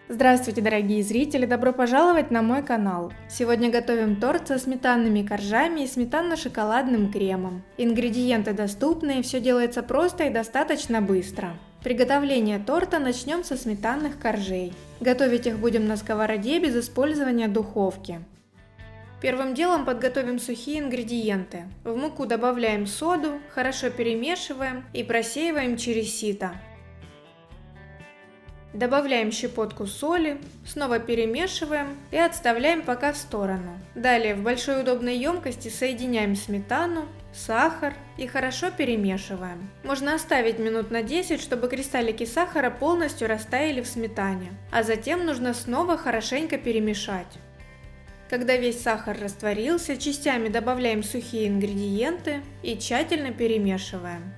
Здравствуйте, дорогие зрители! Добро пожаловать на мой канал! Сегодня готовим торт со сметанными коржами и сметанно-шоколадным кремом. Ингредиенты доступны, и все делается просто и достаточно быстро. Приготовление торта начнем со сметанных коржей. Готовить их будем на сковороде без использования духовки. Первым делом подготовим сухие ингредиенты. В муку добавляем соду, хорошо перемешиваем и просеиваем через сито. Добавляем щепотку соли, снова перемешиваем и отставляем пока в сторону. Далее в большой удобной емкости соединяем сметану, сахар и хорошо перемешиваем. Можно оставить минут на 10, чтобы кристаллики сахара полностью растаяли в сметане, а затем нужно снова хорошенько перемешать. Когда весь сахар растворился, частями добавляем сухие ингредиенты и тщательно перемешиваем.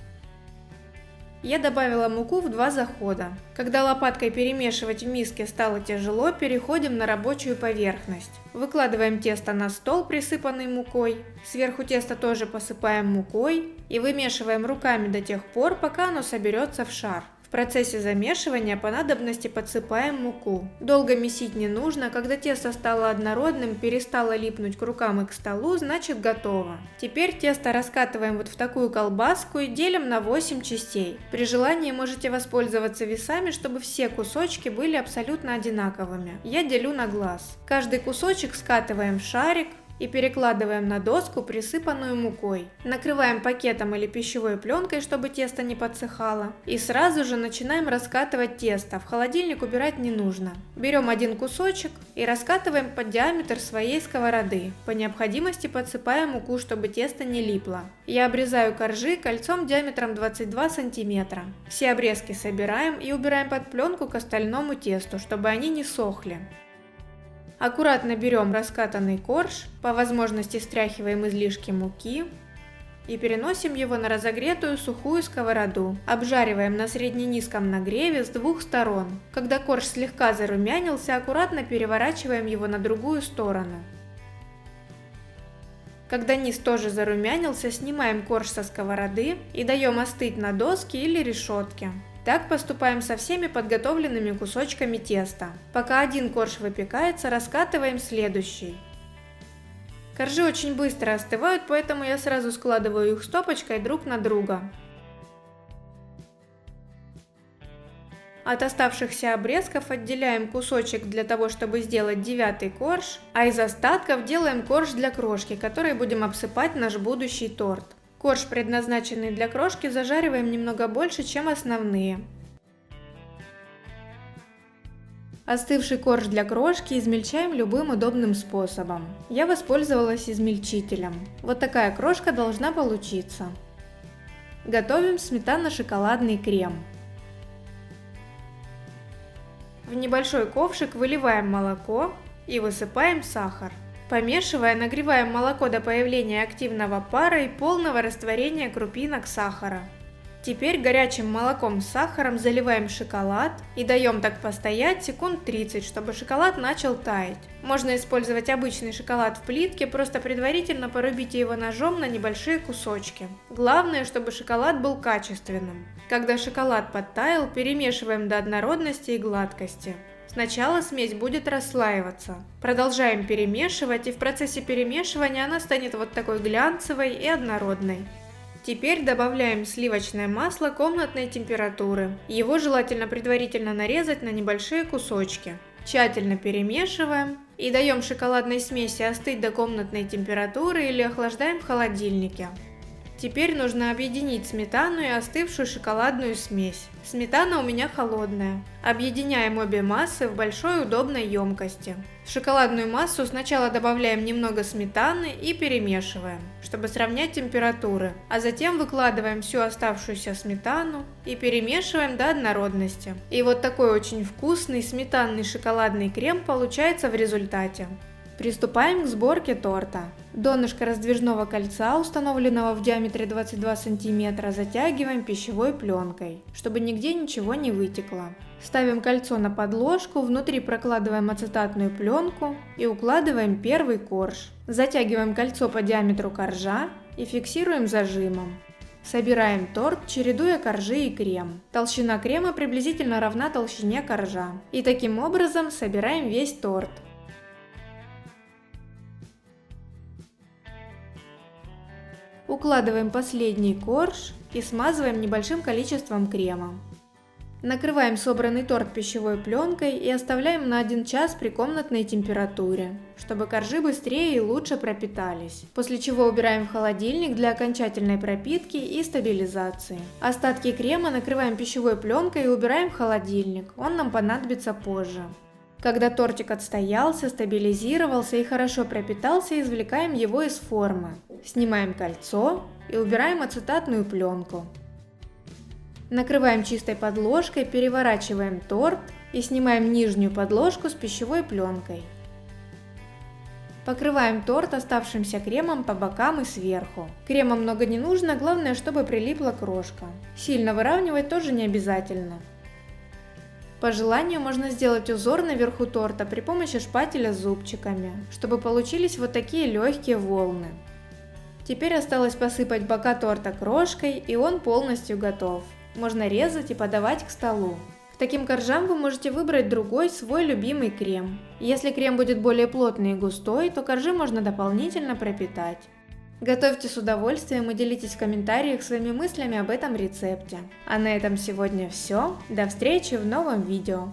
Я добавила муку в 2 захода. Когда лопаткой перемешивать в миске стало тяжело, переходим на рабочую поверхность. Выкладываем тесто на стол, присыпанный мукой. Сверху теста тоже посыпаем мукой и вымешиваем руками до тех пор, пока оно соберется в шар. В процессе замешивания по надобности подсыпаем муку. Долго месить не нужно, когда тесто стало однородным, перестало липнуть к рукам и к столу, значит готово. Теперь тесто раскатываем вот в такую колбаску и делим на 8 частей. При желании можете воспользоваться весами, чтобы все кусочки были абсолютно одинаковыми. Я делю на глаз. Каждый кусочек скатываем в шарик и перекладываем на доску, присыпанную мукой. Накрываем пакетом или пищевой пленкой, чтобы тесто не подсыхало. И сразу же начинаем раскатывать тесто. В холодильник убирать не нужно. Берем один кусочек и раскатываем под диаметр своей сковороды. По необходимости подсыпаем муку, чтобы тесто не липло. Я обрезаю коржи кольцом диаметром 22 см. Все обрезки собираем и убираем под пленку к остальному тесту, чтобы они не сохли. Аккуратно берем раскатанный корж, по возможности стряхиваем излишки муки и переносим его на разогретую сухую сковороду. Обжариваем на средне-низком нагреве с 2 сторон. Когда корж слегка зарумянился, аккуратно переворачиваем его на другую сторону. Когда низ тоже зарумянился, снимаем корж со сковороды и даем остыть на доске или решетке. Так поступаем со всеми подготовленными кусочками теста. Пока один корж выпекается, раскатываем следующий. Коржи очень быстро остывают, поэтому я сразу складываю их стопочкой друг на друга. От оставшихся обрезков отделяем кусочек для того, чтобы сделать 9-й корж, а из остатков делаем корж для крошки, который будем обсыпать наш будущий торт. Корж, предназначенный для крошки, зажариваем немного больше, чем основные. Остывший корж для крошки измельчаем любым удобным способом. Я воспользовалась измельчителем. Вот такая крошка должна получиться. Готовим сметанно-шоколадный крем. В небольшой ковшик выливаем молоко и высыпаем сахар. Помешивая, нагреваем молоко до появления активного пара и полного растворения крупинок сахара. Теперь горячим молоком с сахаром заливаем шоколад и даем так постоять секунд 30, чтобы шоколад начал таять. Можно использовать обычный шоколад в плитке, просто предварительно порубите его ножом на небольшие кусочки. Главное, чтобы шоколад был качественным. Когда шоколад подтаял, перемешиваем до однородности и гладкости. Сначала смесь будет расслаиваться. Продолжаем перемешивать, и в процессе перемешивания она станет вот такой глянцевой и однородной. Теперь добавляем сливочное масло комнатной температуры. Его желательно предварительно нарезать на небольшие кусочки. Тщательно перемешиваем и даем шоколадной смеси остыть до комнатной температуры или охлаждаем в холодильнике. Теперь нужно объединить сметану и остывшую шоколадную смесь. Сметана у меня холодная. Объединяем обе массы в большой удобной емкости. В шоколадную массу сначала добавляем немного сметаны и перемешиваем, чтобы сравнять температуры, а затем выкладываем всю оставшуюся сметану и перемешиваем до однородности. И вот такой очень вкусный сметанный шоколадный крем получается в результате. Приступаем к сборке торта. Донышко раздвижного кольца, установленного в диаметре 22 см, затягиваем пищевой пленкой, чтобы нигде ничего не вытекло. Ставим кольцо на подложку, внутри прокладываем ацетатную пленку и укладываем первый корж. Затягиваем кольцо по диаметру коржа и фиксируем зажимом. Собираем торт, чередуя коржи и крем. Толщина крема приблизительно равна толщине коржа. И таким образом собираем весь торт. Укладываем последний корж и смазываем небольшим количеством крема. Накрываем собранный торт пищевой пленкой и оставляем на 1 час при комнатной температуре, чтобы коржи быстрее и лучше пропитались, после чего убираем в холодильник для окончательной пропитки и стабилизации. Остатки крема накрываем пищевой пленкой и убираем в холодильник, он нам понадобится позже. Когда тортик отстоялся, стабилизировался и хорошо пропитался, извлекаем его из формы. Снимаем кольцо и убираем ацетатную пленку. Накрываем чистой подложкой, переворачиваем торт и снимаем нижнюю подложку с пищевой пленкой. Покрываем торт оставшимся кремом по бокам и сверху. Крема много не нужно, главное, чтобы прилипла крошка. Сильно выравнивать тоже не обязательно. По желанию можно сделать узор наверху торта при помощи шпателя с зубчиками, чтобы получились вот такие легкие волны. Теперь осталось посыпать бока торта крошкой, и он полностью готов. Можно резать и подавать к столу. К таким коржам вы можете выбрать другой, свой любимый крем. Если крем будет более плотный и густой, то коржи можно дополнительно пропитать. Готовьте с удовольствием и делитесь в комментариях своими мыслями об этом рецепте. А на этом сегодня все. До встречи в новом видео.